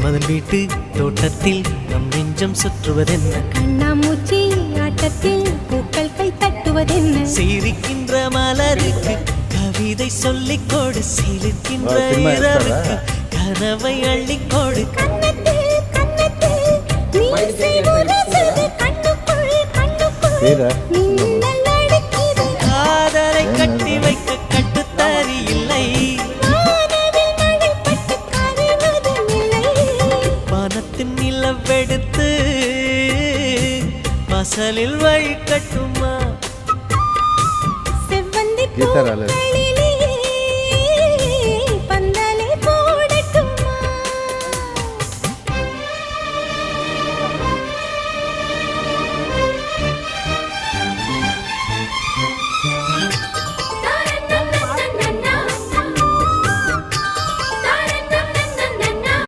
மன்மதன் வீட்டு தோட்டத்தில் நம் நெஞ்சம் சுற்றுவதென்ன? கண்ணாமூச்சி ஆட்டத்தில் பூக்கள் கை தட்டுவதென்ன? சிரிக்கின்ற மலருக்கு கவிதை சொல்லிக் கொடு, சிலிர்க்கின்ற இரவுக்கு கனவை அள்ளிக்கொடு. கண்ணத்தில் கண்ணத்தில் மீசை முரசுது, கண்ணுக்குள் கண்ணுக்குள் மின்னல் அடிக்குது. காதலை கட்டி வைக்க கட்டுத்தறி இல்லை, வானவில் மழை பட்டு கரைவதுமில்லை. வானத்தின் நிலவெடுத்து வாசலில் வழி கட்டுமா? செவ்வந்தி பூக்களில்